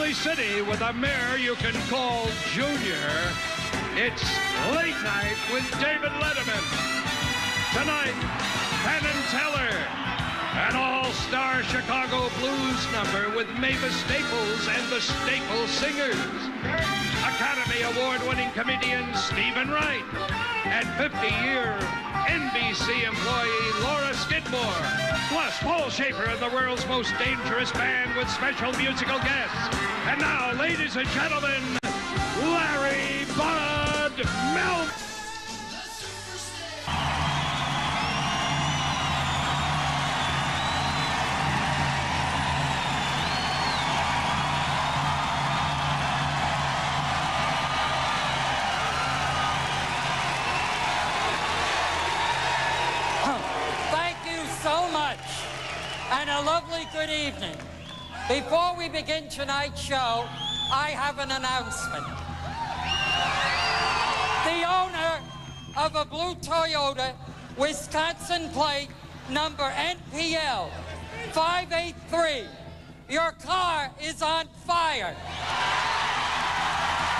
Daly City with a mayor you can call Junior. It's Late Night with David Letterman. Tonight, Penn and Teller, an all-star Chicago blues number with Mavis Staples and the Staples Singers. Academy Award-winning comedian Stephen Wright and 50-year NBC employee Laura Skidmore, plus Paul Schaefer and the world's most dangerous band with special musical guests. And now, ladies and gentlemen, Larry Bud Melton. So much, and a lovely good evening. Before we begin tonight's show, I have an announcement. The owner of a blue Toyota, Wisconsin plate, number NPL 583, your car is on fire.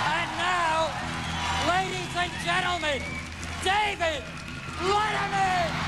And now, ladies and gentlemen, David Letterman!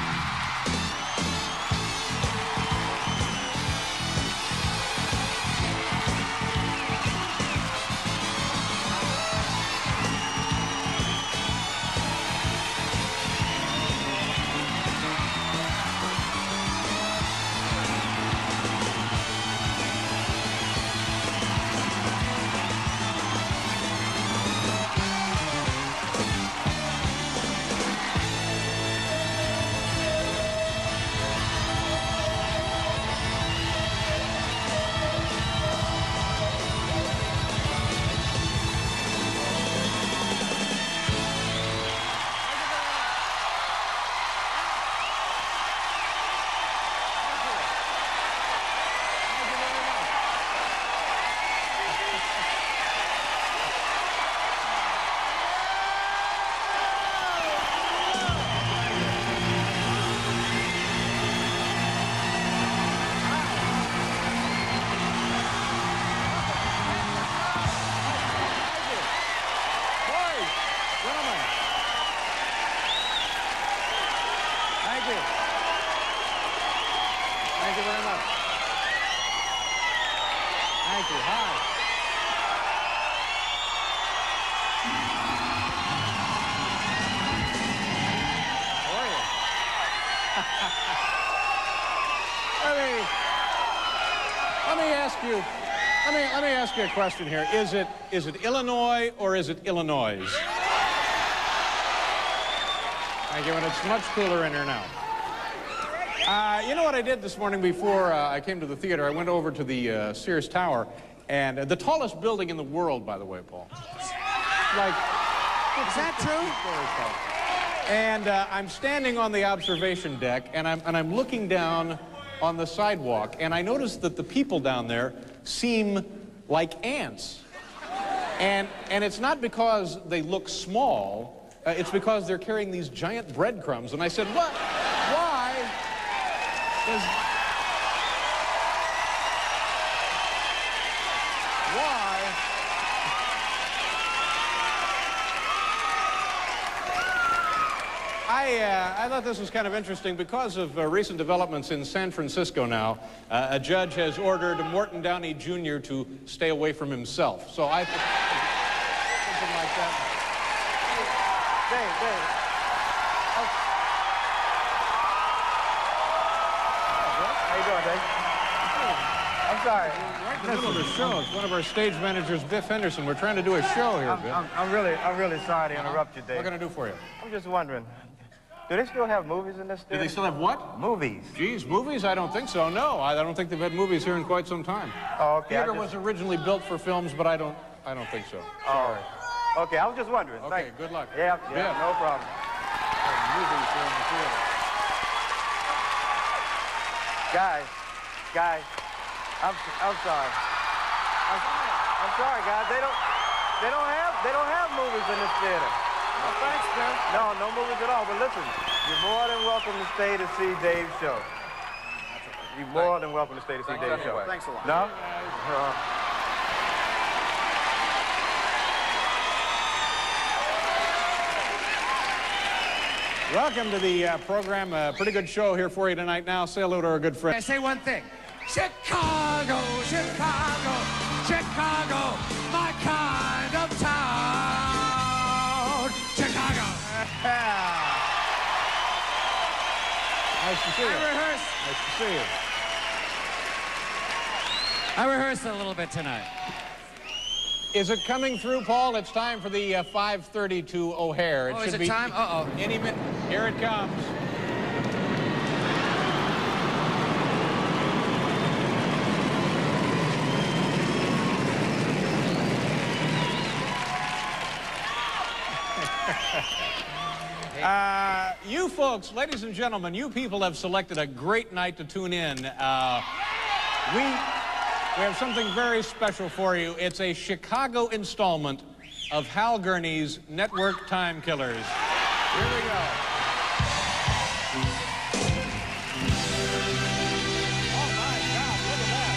Thank you very much. Thank you. Hi. Let me ask you a question here. Is it Illinois or is it Illinois? Thank you, and it's much cooler in here now. You know what I did this morning before I came to the theater? I went over to the Sears Tower, and the tallest building in the world, by the way, Paul. Like, is that true? And I'm standing on the observation deck, and I'm looking down on the sidewalk, and I noticed that the people down there seem like ants. And it's not because they look small, it's because they're carrying these giant breadcrumbs. And I said, what? Why does... Why? I thought this was kind of interesting because of recent developments in San Francisco now. A judge has ordered Morton Downey Jr. to stay away from himself. So I think something like that. Dave. How you doing, Dave? I'm sorry. Right in the middle of the show. It's one of our stage managers, Biff Henderson. We're trying to do a show here, Biff. I'm really sorry to interrupt you, Dave. What can I do for you? I'm just wondering, do they still have movies in this theater? Do they still have what? Movies. Geez, movies? I don't think so. No, I don't think they've had movies here in quite some time. Oh, okay. Theater was originally built for films, but I don't think so. Sorry. Oh, okay, I was just wondering. Okay, Thanks. good luck. Yeah, no problem. Movies here in the theater. Guys, I'm sorry. I'm sorry, guys. They don't have movies in this theater. Well, thanks, Ben. No movies at all. But listen, you're more than welcome to stay to see Dave's show. You're more than welcome to stay to see Dave's show. Thanks a lot. No? Welcome to the program. Pretty good show here for you tonight. Now, say hello to our good friend. I say one thing. Chicago, Chicago, Chicago, my kind of town. Chicago. Nice to see you. Nice to see you. I rehearsed a little bit tonight. Is it coming through, Paul? It's time for the 5:30 to O'Hare. Is it time? Uh-oh. Any minute. Here it comes. You folks, ladies and gentlemen, you people have selected a great night to tune in. We have something very special for you. It's a Chicago installment of Hal Gurney's Network Time Killers. Here we go. Oh, my God, look at that.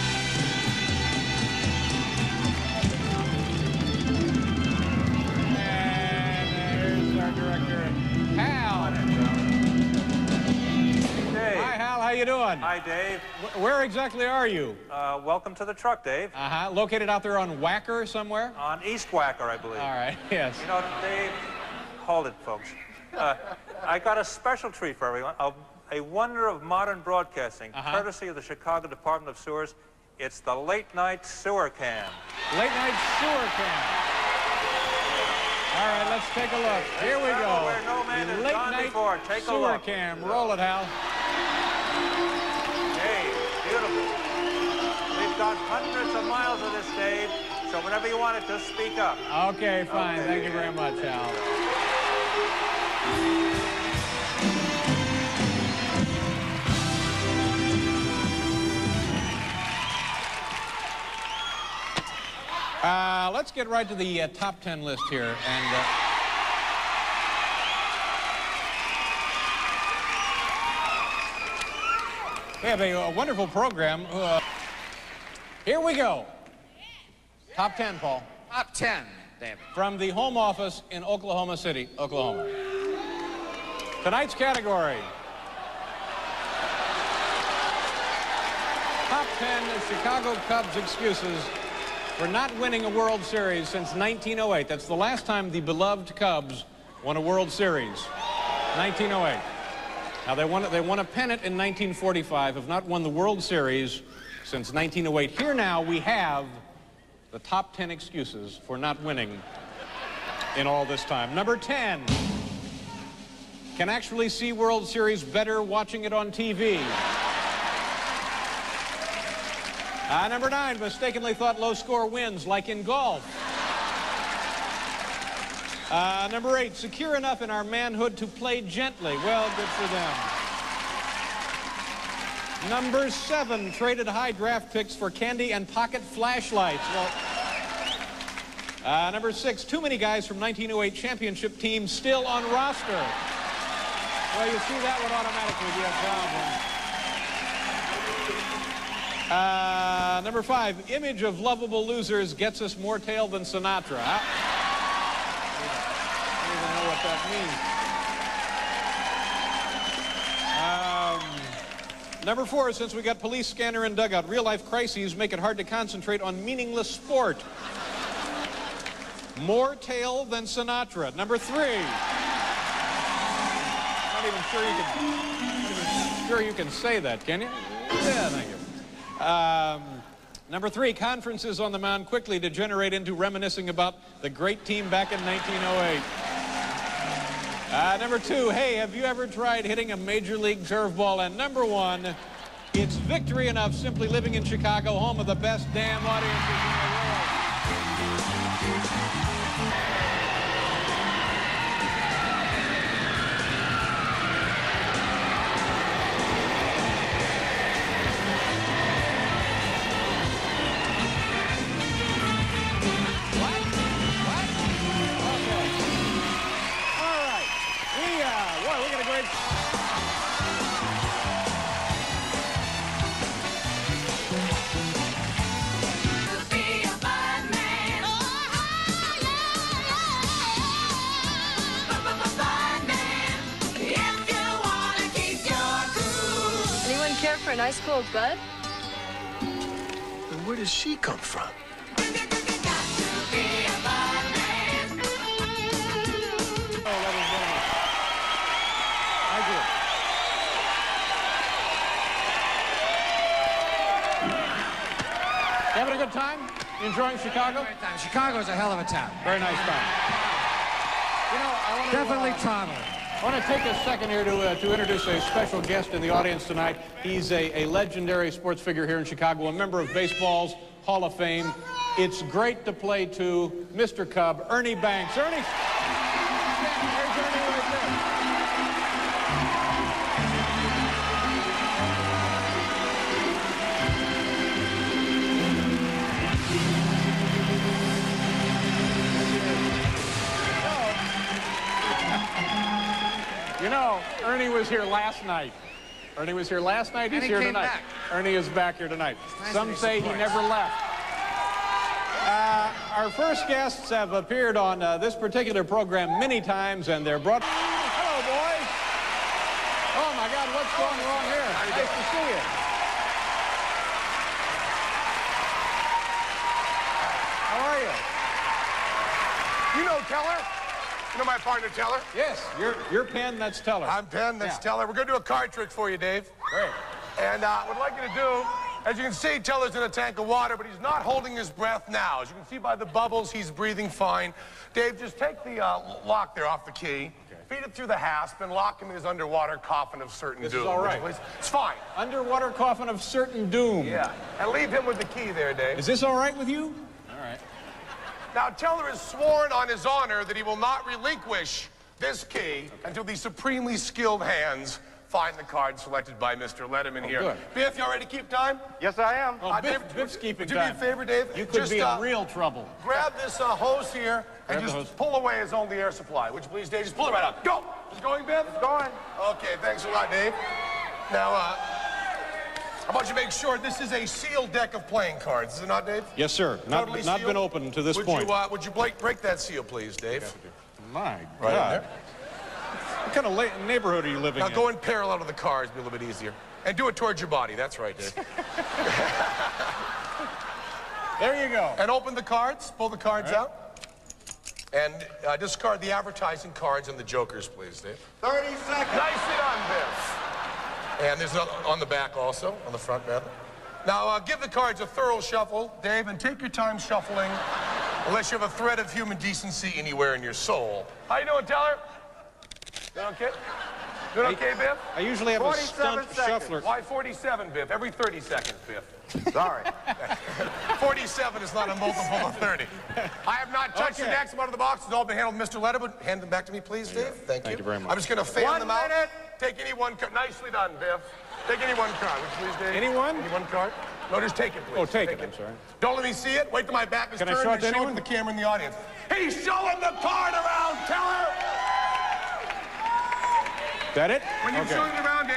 And there's our director, Hal. Dave. Hi, Hal. How you doing? Hi, Dave. Where exactly are you? Welcome to the truck, Dave. Located out there on Wacker somewhere? On East Wacker, I believe. All right, yes. You know, Dave, hold it, folks. I got a special treat for everyone. A wonder of modern broadcasting, courtesy of the Chicago Department of Sewers. It's the Late Night Sewer Cam. Late Night Sewer Cam. All right, let's take a look. Here we go. Where no man has Late gone Night before. Take a Sewer look. Cam. Roll it, Hal. Dave, beautiful. We've got hundreds of miles of this, Dave. So whenever you want it, just speak up. Okay, fine. Okay. Thank you very much, Hal. Let's get right to the top 10 list here. And we have a wonderful program. Here we go. Top 10, Paul. Top 10, David. From the home office in Oklahoma City, Oklahoma. Tonight's category. Top 10 Chicago Cubs excuses for not winning a World Series since 1908. That's the last time the beloved Cubs won a World Series. 1908. Now, they won a pennant in 1945, have not won the World Series since 1908. Here now we have the top 10 excuses for not winning in all this time. Number 10, can actually see World Series better watching it on TV. Number 9, mistakenly thought low score wins, like in golf. Number 8, secure enough in our manhood to play gently. Well, good for them. Number 7, traded high draft picks for candy and pocket flashlights. Well, number 6, too many guys from 1908 championship team still on roster. Well, you see, that would automatically be a problem. Number 5, image of lovable losers gets us more tail than Sinatra. I don't even know what that means. Number 4, since we got police scanner and dugout, real-life crises make it hard to concentrate on meaningless sport. More tail than Sinatra. Number 3. Not even sure you can say that, can you? Yeah, thank you. Number 3, conferences on the mound quickly degenerate into reminiscing about the great team back in 1908. Number 2, hey, have you ever tried hitting a major league curveball? And number 1, it's victory enough simply living in Chicago, home of the best damn audiences in the world. an ice cold bud? Then where does she come from? You having a good time? You enjoying Chicago? Great time. Chicago's a hell of a town. Very nice time. You know, I want to Definitely travel. I want to take a second here to introduce a special guest in the audience tonight. He's a legendary sports figure here in Chicago, a member of baseball's Hall of Fame. It's great to play to Mr. Cub, Ernie Banks. Ernie, there's Ernie right there. You know, Ernie was here last night. Ernie was here last night. He's here tonight. Back. Ernie is back here tonight. Nice Some say he never left. Our first guests have appeared on this particular program many times, and they're brought... Hello, boys. Oh, my God, what's going wrong here? Nice to see you. How are you? You know Teller? You know my partner, Teller? Yes, you're Penn, that's Teller. I'm Penn, that's Teller. We're going to do a card trick for you, Dave. Great. And what I'd like you to do, as you can see, Teller's in a tank of water, but he's not holding his breath now. As you can see by the bubbles, he's breathing fine. Dave, just take the lock there off the key, feed it through the hasp, and lock him in his underwater coffin of certain doom. This is all right. It's fine. Underwater coffin of certain doom. Yeah. And leave him with the key there, Dave. Is this all right with you? All right. Now, Teller has sworn on his honor that he will not relinquish this key until the supremely skilled hands find the card selected by Mr. Letterman here. Good. Biff, you all ready to keep time? Yes, I am. Oh, Dave, Biff's keeping would you do me time. a favor, Dave? You could Just, be in real trouble. Grab this hose here and Grab the just hose. pull away his only air supply. Would you please, Dave? Just pull it right out. Go! It's going, Biff? It's going. Okay, thanks a lot, Dave. Now, how about you make sure this is a sealed deck of playing cards, is it not, Dave? Yes, sir. Totally Not sealed? been open to this point. Would you break that seal, please, Dave? My Right in God. there. What kind of neighborhood are you living Now in? go in parallel to the cards, be a little bit easier. And do it towards your body, that's right, Dave. There you go. And open the cards, pull the cards out. And discard the advertising cards and the jokers, please, Dave. 30 seconds. Nicely done, Biff. And there's another on the back also, on the front, rather. Now, give the cards a thorough shuffle, Dave, and take your time shuffling, unless you have a thread of human decency anywhere in your soul. How you doing, Teller? Doing okay? Doing okay, Biff? I usually have a 47 stunt seconds. shuffler. Why 47, Biff? Every 30 seconds, Biff. Sorry. 47 is not a multiple of 30. I have not touched the Okay. decks out of the box. It's all been handled, Mr. Letterman. Hand them back to me, please, Dave. Thank you. Thank you very much. I'm just going to fan 1 them out. minute. Take any one card. Nicely done, Biff. Take any one card, would you please, Dave? Anyone? Any one card? No, just take it, please. Oh, take it, I'm sorry. Don't let me see it. Wait till my back is Can I turned show it and to show it anyone? to the camera in the audience. He's showing the card around, Teller! That it? When you're Okay. showing it around, Dave,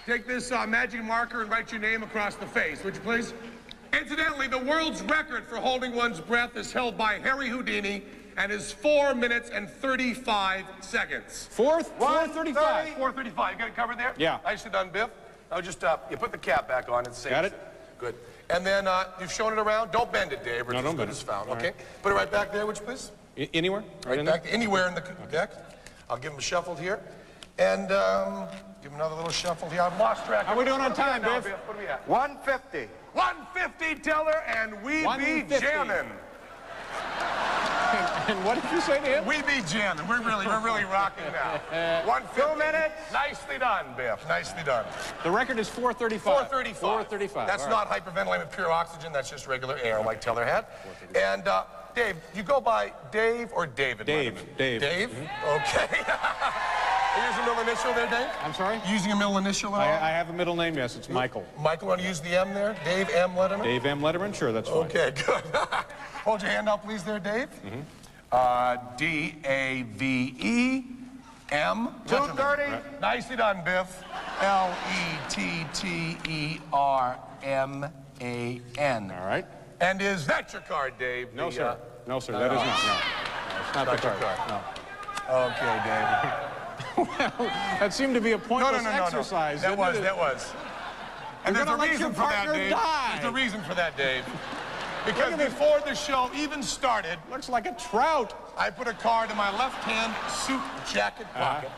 take this magic marker and write your name across the face, would you please? Incidentally, the world's record for holding one's breath is held by Harry Houdini and is 4 minutes and 35 seconds. 4:35. 4:35. You got it covered there? Yeah. Nicely done, Biff. Now just you put the cap back on and say. Got it? Good. And then you've shown it around. Don't bend it, Dave. Or No, it's don't as good bend as it. found. All Okay. right. Put it right back there, would you please? Anywhere? Right in back there? anywhere in the deck. I'll give him a shuffle here. And give him another little shuffle here. I've lost track. How we doing on What are we time, at now, Biff? What are we at? 150. 150, Teller, and we be 150. jamming. And what did you say to him? We be jamming. We're really rocking now. 150. 2 minutes. Nicely done, Biff. Nicely done. The record is 4:35. 435. 4:35. That's All not hyperventilating with pure oxygen. That's just regular air, like Teller had. And Dave, you go by Dave or David? Dave. Letterman? Dave. Dave? Okay. Are you using a middle initial there, Dave? I'm sorry? You using a middle initial at all? I have a middle name, yes. It's Michael. Michael, want to use the M there? Dave M. Letterman? Dave M. Letterman? Sure, that's fine. Okay, good. Hold your hand out, please, there, Dave. D-A-V-E-M. 230. Nicely done, Biff. Letterman. All right. And is that your card, Dave? No, The, sir. No, sir, that is not. No. It's not the Not your card. card. No. Okay, Dave. That seemed to be a pointless No. exercise. That didn't was, it? that was. And You're there's a gonna let reason your for that, partner Dave. die. There's a reason for that, Dave. Because before the show even started, Looks like a trout. I put a card in my left-hand suit jacket pocket.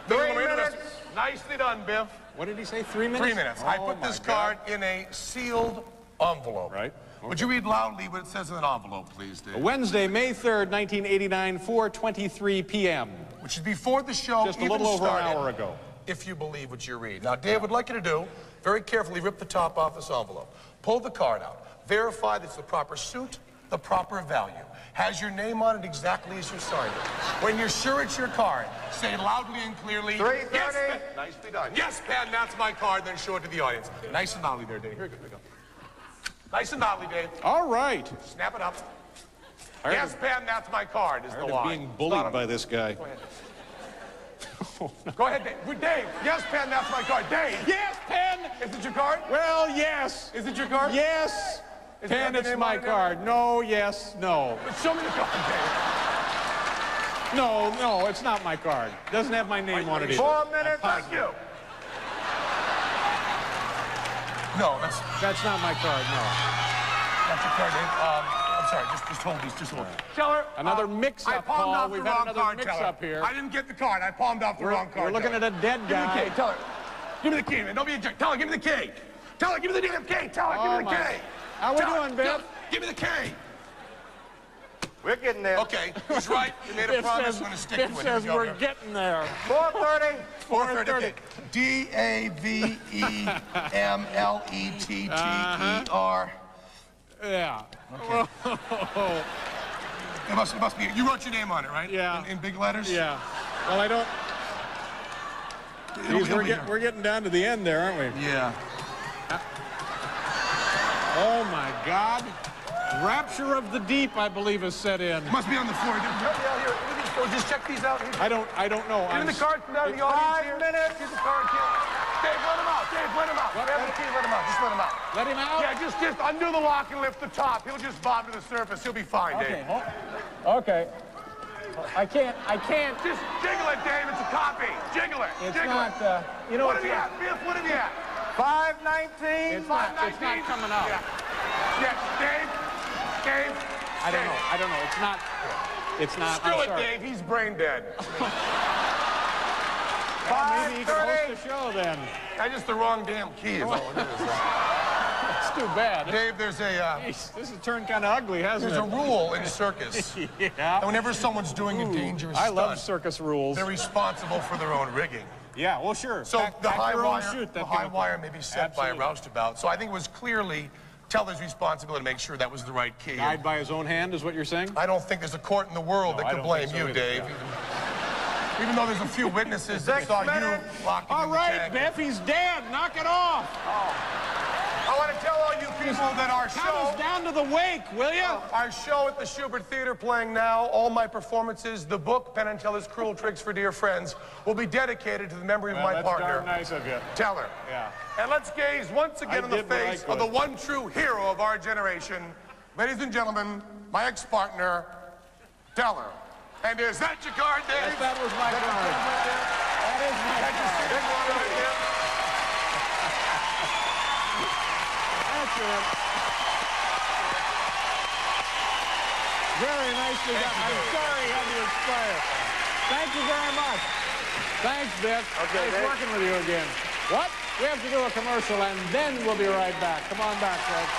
3 minutes. Nicely done, Biff. What did he say, 3 minutes? 3 minutes. I Oh, put my this God. card in a sealed envelope. Right. Would you read loudly what it says in an envelope, please, Dave? Wednesday, May 3rd, 1989, 4:23 p.m. Which is before the show Just a even little over started, an hour ago. if you believe what you read. Now, Dave would like you to do, very carefully rip the top off this envelope. Pull the card out. Verify that it's the proper suit, the proper value. Has your name on it exactly as you signed it. When you're sure it's your card, say loudly and clearly, 3:30. yes, Pen. Nicely done. Yes, Pen, that's my card, then show it to the audience. Nice and loudly there, Dave. Here we go. Nice and loudly, Dave. All right. Snap it up. I heard Yes, Pen, that's my card, is I the heard line. of being bullied by this guy. Go ahead, Dave. Dave, yes, Pen, that's my card. Dave, Yes, Pen! is it your card? Well, yes. Is it your card? Yes. Is it Pen, your it's name my on it? card. No, yes, no. Show me the card, Dave. No, no, it's not my card. Doesn't have my name on it either. 4 minutes. Thank you. No, That's not my card, no. that's your card, Dave. I'm sorry, just hold these, just hold. Teller, Another I mix-up, palmed Paul. off We've the had wrong another card, mix-up Teller. here. I didn't get the card. I palmed off the wrong card. We're looking at Teller. a dead Give me the guy. key, Teller. Give me the key, man. Don't be a jerk. Teller, give me the key. Teller, give me the damn key. Teller, Oh, give me the my. key. How we Teller, doing, Biff? Teller, give me the key. We're getting there. Okay, he's right. You made a Biff promise. says, I'm going to stick Biff to it. says Here we go, we're here. getting there. 4:30. 4:30. Okay. DAVEMLETTER. Yeah. It must be. You wrote your name on it, right? Yeah. In big letters? Yeah. Well, I don't. It'll Geez, be here. we're getting down to the end there, aren't we? Yeah. Oh, my God. Rapture of the deep, I believe, has set in. Must be on the floor. Here, just check these out. Here. I don't know. Give me the cards from out of the audience here. 5 minutes. Give the cards here. Dave, let him out. Dave, let him out. Grab the key, let him out. Just let him out. Let him out? Yeah, just undo the lock and lift the top. He'll just bob to the surface. He'll be fine, Dave. Okay. I can't. Just jiggle it, Dave. It's a copy. Jiggle it. It's jiggle not, it. you know, What it's have you not, at, Biff? What have you at? 5:19. it's not coming out. Yeah. Yes, Dave. Dave. I don't know. It's not. Screw I'm it, sorry. Dave. He's brain dead. Maybe he can host the show then. That's just the wrong damn key is all it is. It's too bad. Dave, there's a Jeez, this has turned kind of ugly, hasn't there's a it? rule in circus. Yeah. And whenever someone's doing a dangerous I stunt, love circus rules. they're responsible for their own rigging. Yeah, well, sure. So the high your own wire, shoot, the that high kind of wire thing. may be set by a Absolutely. roustabout. So I think it was clearly Teller's responsibility to make sure that was the right key. Guide by his own hand is what you're saying? I don't think there's a court in the world No, that I could don't blame think so you, either, Dave. yeah. Even though there's a few witnesses that 6 saw you minutes. lock him All in the right, tank. Biff, he's dead. Knock it off. I want to tell all you people that our Count show... us down to the wake, will you? Our show at the Schubert Theater playing now, all my performances, the book, Penn and Teller's Cruel Tricks for Dear Friends, will be dedicated to the memory of my that's partner, darn nice of you. Teller. Yeah. And let's gaze once again I in the did what I face of the could. one true hero of our generation. Ladies and gentlemen, my ex-partner, Teller. And is that your card, Dave? Yes, that was my card. That is my That's your card. stick one right there. That's it. Very nicely done. I'm sorry you had to expire. Thank you very much. Thanks, Biff. Okay, nice Dave. working with you again. What? We have to do a commercial, and then we'll be right back. Come on back, folks.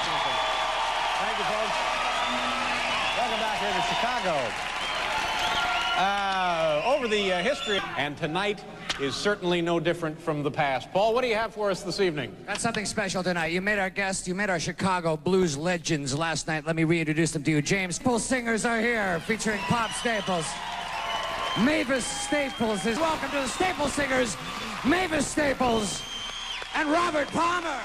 Thank you, folks. Welcome back here to Chicago. Over the history, and tonight is certainly no different from the past. Paul, what do you have for us this evening? Got something special tonight. You met our guests, you met our Chicago blues legends last night. Let me reintroduce them to you. James Pool Singers are here, featuring Pop Staples. Mavis Staples is welcome to the Staples Singers, Mavis Staples and Robert Palmer.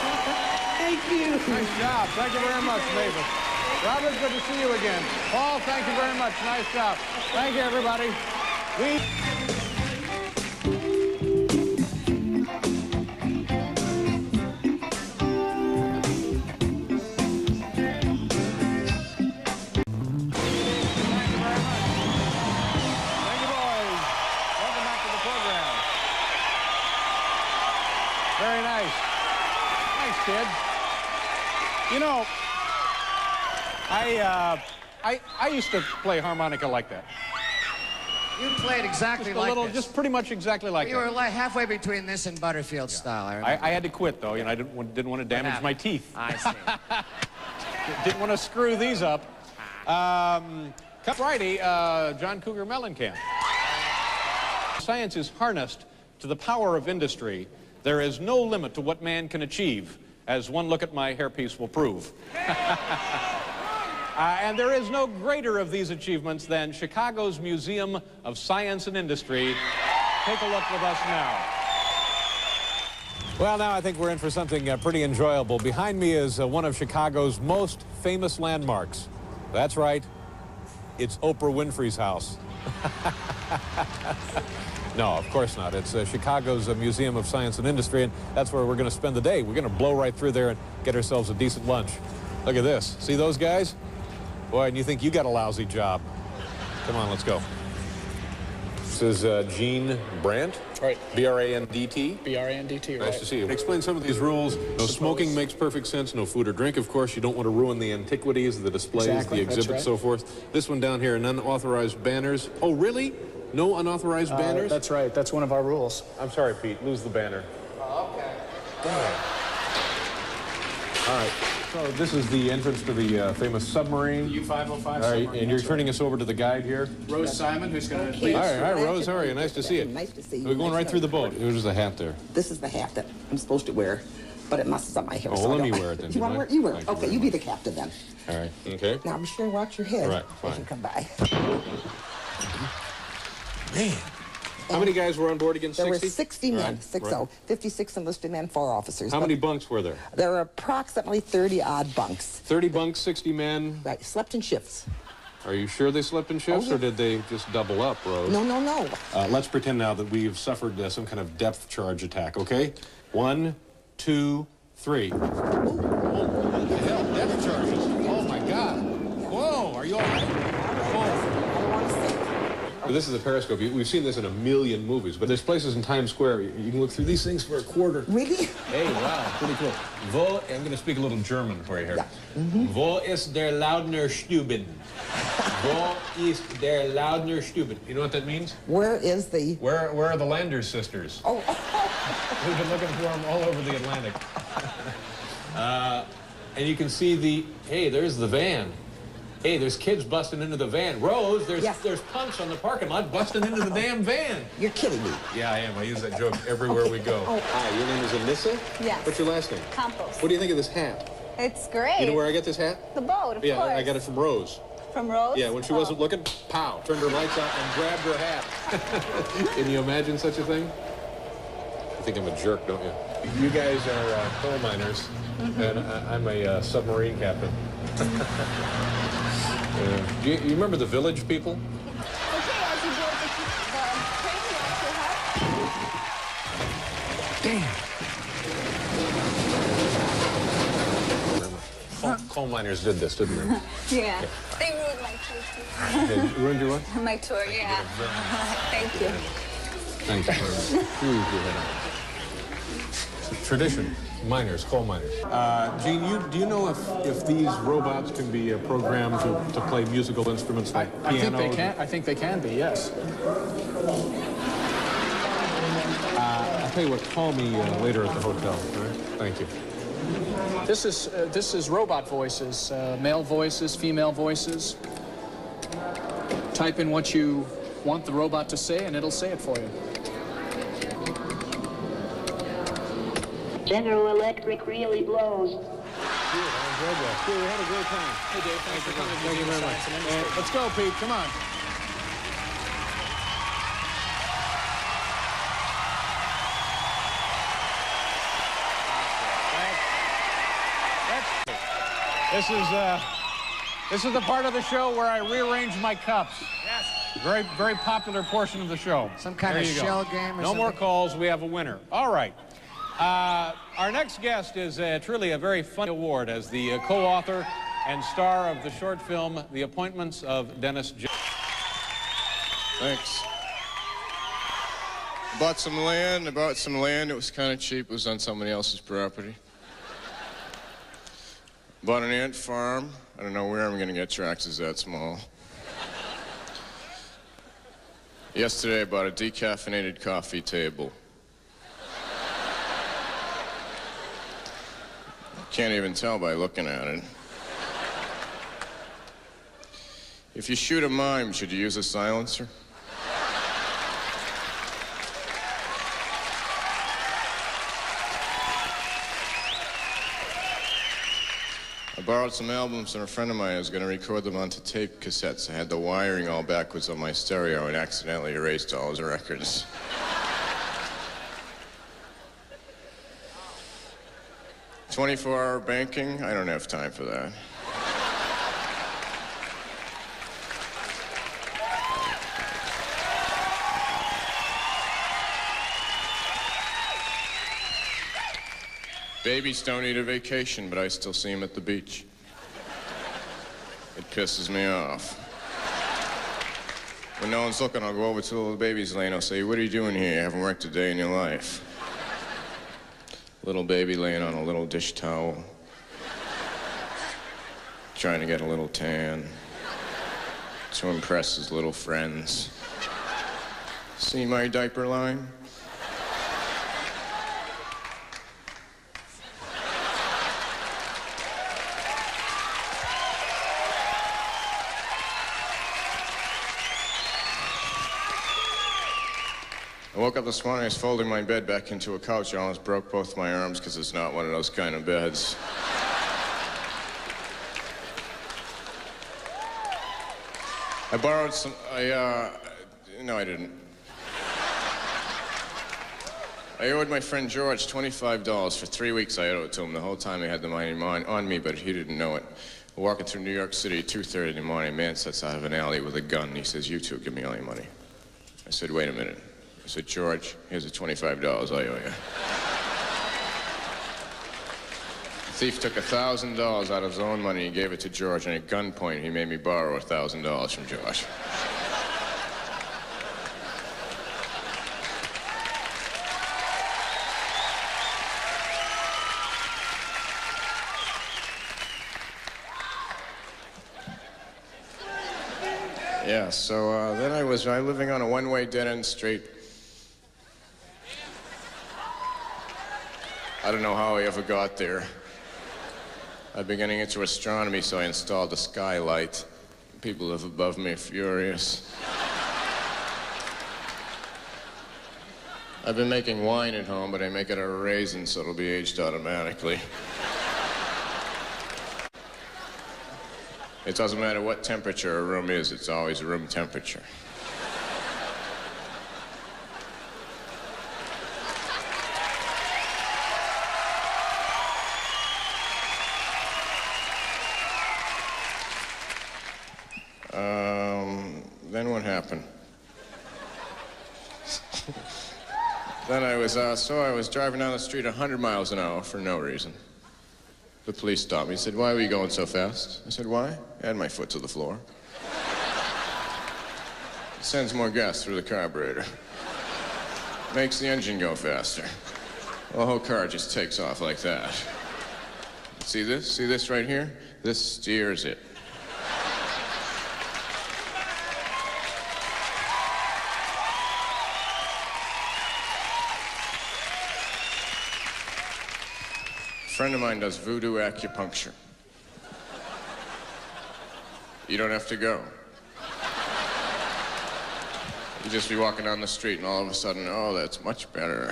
Thank you. Nice job. Thank you very much, Mavis. Robert, good to see you again. Paul, thank you very much. Nice job. Thank you, everybody. Very nice. Thanks, kids. You know, I used to play harmonica like that. You played exactly Just a like little, this. just pretty much exactly like You that. were like halfway between this and Butterfield style. I I had to quit, though. You know, I didn't want to damage my teeth. I see. Didn't want to screw these up. Friday, John Cougar Mellencamp. Science is harnessed to the power of industry. There is no limit to what man can achieve, as one look at my hairpiece will prove. And there is no greater of these achievements than Chicago's Museum of Science and Industry. Take a look with us now. Well, now I think we're in for something pretty enjoyable. Behind me is one of Chicago's most famous landmarks. That's right, it's Oprah Winfrey's house. No, of course not. It's Chicago's Museum of Science and Industry, and that's where we're going to spend the day. We're going to blow right through there and get ourselves a decent lunch. Look at this. See those guys? Boy, and you think you got a lousy job. Come on, let's go. This is Gene Brandt. Right. B-R-A-N-D-T. B-R-A-N-D-T, right. Nice to see you. Explain some of these rules. No smoking makes perfect sense. No food or drink, of course. You don't want to ruin the antiquities, the displays, Exactly, the exhibits, that's right. so forth. This one down here, unauthorized banners. Oh, really? No unauthorized banners? That's right. That's one of our rules. I'm sorry, Pete. Lose the banner. Oh, okay. All right. So this is the entrance to the famous submarine. U-505 All right, submarine, and you're that's turning us over to the guide here. Rose Simon, who's going to Okay. lead All us. right, Glad Rose, to how are you? meet Nice to you. see you. Nice to see you. We're going Nice right to through the know you. boat. There's a hat there. This is the hat that I'm supposed to wear, but it messes up my hair. Oh, so well, I let me don't- wear it then, You want to do you wear it? You wear mind? it. Thank you Okay, very you be much. the captain then. All right, okay. Now be sure and watch your head Right, as fine. you come by. Man. How many guys were on board again? 60? There were 60 men, Right, 60, right. 56 enlisted men, 4 officers. How But many bunks were there? There were approximately 30 odd bunks. 30 bunks, 60 men. Right, slept in shifts. Are you sure they slept in shifts, Oh, yeah. or did they just double up, Rose? No, no, no. Let's pretend now that we've suffered some kind of depth charge attack, okay? 1, 2, 3. Oh, what the hell? Depth charges. Oh, my God. Whoa, are you all right? Whoa. I don't want to sink. This is a periscope. We've seen this in a million movies, but there's places in Times Square you can look through these things for a quarter. Really? Hey, wow, pretty cool. I'm going to speak a little German for you here. Yeah. Mm-hmm. Wo ist der Laudner Stuben? Wo ist der Laudner Stuben? You know what that means? Where is the... Where are the Landers sisters? Oh, We've been looking for them all over the Atlantic. And you can see hey, there's the van. Hey, there's kids busting into the van. Rose, there's Yes. punks on the parking lot busting into the damn van. you're kidding me. Yeah, I am. I use that joke everywhere we go. Oh. Hi, your name is Anissa? Yes. What's your last name? Campos. What do you think of this hat? It's great. You know where I get this hat? The boat, of Yeah, course. I got it from Rose. From Rose? Yeah, when she wasn't looking, pow, turned her lights out and grabbed her hat. Can you imagine such a thing? You think I'm a jerk, don't you? You guys are coal miners, and I'm a submarine captain. Do you remember the Village people? Okay, as you board the train, you also have... Coal miners did this, didn't they? Yeah. They ruined my tour, They ruined your what? too. My tour, yeah. Thank you. Thank you. Tradition, miners, coal miners. Gene, do you know if these robots can be programmed to play musical instruments like I think piano? they can. I think they can be, yes. I'll tell you what, call me later at the hotel, all right? Thank you. This is robot voices, male voices, female voices. Type in what you want the robot to say, and it'll say it for you. General Electric really blows. Good, I enjoyed that. Good, we had a great time. Hey, Dave, thanks for coming. Thank you very much. Let's go, Pete, come on. This is the part of the show where I rearrange my cups. Yes. Very, very popular portion of the show. Some kind of shell game or no something? more calls. We have a winner. All right. Our next guest is truly a very fun award as the co-author and star of the short film, The Appointments of Dennis J. Thanks. I bought some land. It was kind of cheap. It was on somebody else's property. Bought an ant farm. I don't know where I'm going to get tractors that small. Yesterday, I bought a decaffeinated coffee table. Can't even tell by looking at it. If you shoot a mime, should you use a silencer? I borrowed some albums from a friend of mine who was going to record them onto tape cassettes. I had the wiring all backwards on my stereo and accidentally erased all his records. 24-hour banking? I don't have time for that. Babies don't need a vacation, but I still see them at the beach. It pisses me off. When no one's looking, I'll go over to the little baby's lane. I'll say, "What are you doing here? You haven't worked a day in your life." Little baby laying on a little dish towel, trying to get a little tan to impress his little friends. See my diaper line? I woke up this morning, I was folding my bed back into a couch. I almost broke both my arms because it's not one of those kind of beds. I borrowed some, no, I didn't. I owed my friend George $25. For 3 weeks I owed it to him. The whole time he had the money on me, but he didn't know it. We're walking through New York City, 2:30 in the morning. A man sits out of an alley with a gun. He says, "You two, give me all your money." I said, "Wait a minute." I said, "George, here's the $25 I owe you." The thief took $1,000 out of his own money and gave it to George, and at gunpoint, he made me borrow $1,000 from George. Yeah, so then I was living on a one-way dead-end street. I don't know how I ever got there. I've been getting into astronomy, so I installed a skylight. People live above me, furious. I've been making wine at home, but I make it out of raisins, so it'll be aged automatically. It doesn't matter what temperature a room is, it's always room temperature. Then what happened? Then I was driving down the street 100 miles an hour for no reason. The police stopped me. He said, "Why were you going so fast?" I said, "Why?" I had my foot to the floor. It sends more gas through the carburetor. Makes the engine go faster. Well, the whole car just takes off like that. See this? See this right here? This steers it. A friend of mine does voodoo acupuncture. You don't have to go. You just be walking down the street and all of a sudden, oh, that's much better.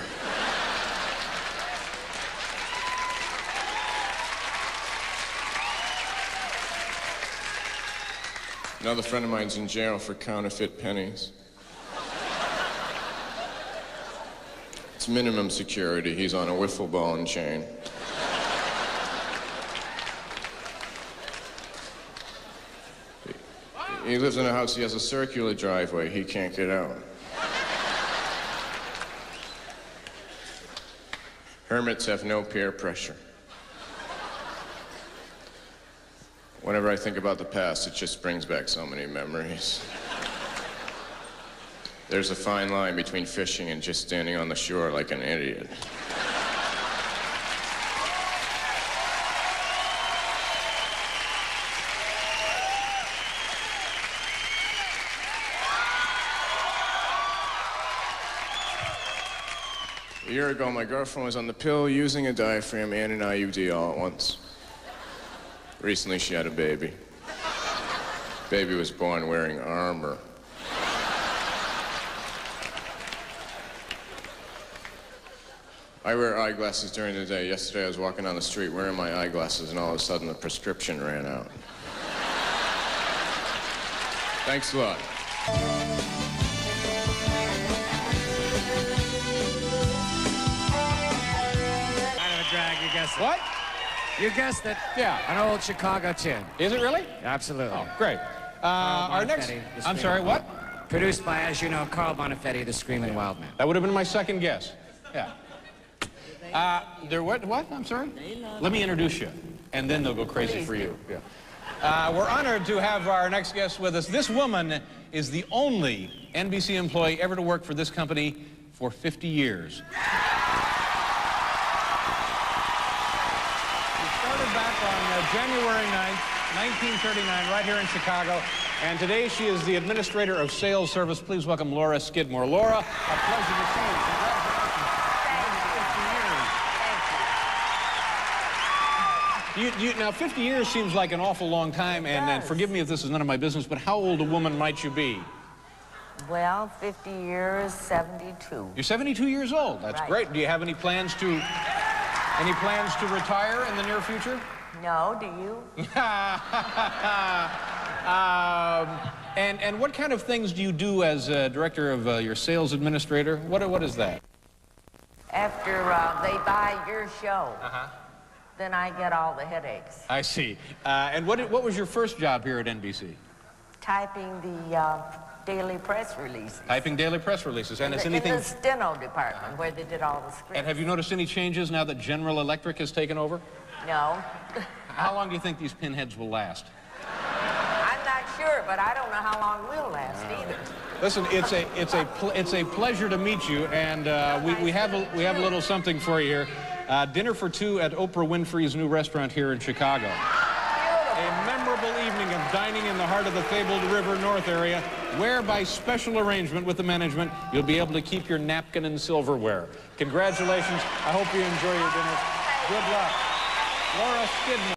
Another friend of mine's in jail for counterfeit pennies. It's minimum security. He's on a wiffle ball and chain. He lives in a house, he has a circular driveway. He can't get out. Hermits have no peer pressure. Whenever I think about the past, it just brings back so many memories. There's a fine line between fishing and just standing on the shore like an idiot. A year ago, my girlfriend was on the pill, using a diaphragm and an IUD all at once. Recently, she had a baby. Baby was born wearing armor. I wear eyeglasses during the day. Yesterday, I was walking down the street wearing my eyeglasses, and all of a sudden, the prescription ran out. Thanks a lot. Drag, you guessed it. What? You guessed it. Yeah. An old Chicago tune. Is it really? Absolutely. Oh, great. Our next... I'm sorry, what? Produced by, as you know, Carl Bonifetti, the Screaming Wild Man. That would have been my second guess. Yeah. What? I'm sorry? Let me introduce you, and then they'll go crazy for you. Yeah. We're honored to have our next guest with us. This woman is the only NBC employee ever to work for this company for 50 years. Back on January 9th, 1939, right here in Chicago. And today she is the Administrator of Sales Service. Please welcome Laura Skidmore. Laura, a pleasure to see you. Congratulations. Now, 50 years seems like an awful long time, and forgive me if this is none of my business, but how old a woman might you be? Well, 50 years, 72. You're 72 years old. That's great. Do you have any plans to... Any plans to retire in the near future? No, do you? And what kind of things do you do as director of your sales administrator? What is that? After they buy your show, then I get all the headaches. I see. And what was your first job here at NBC? Typing the daily press releases. Typing daily press releases. And in the steno department where they did all the scripts. And have you noticed any changes now that General Electric has taken over? No. How long do you think these pinheads will last? I'm not sure, but I don't know how long we'll last either. Listen, it's a pleasure to meet you, and we have a little something for you here. Dinner for two at Oprah Winfrey's new restaurant here in Chicago. A memorable evening of dining in the heart of the fabled River North area, where by special arrangement with the management, you'll be able to keep your napkin and silverware. Congratulations. I hope you enjoy your dinner. Good luck. Laura Skidmore.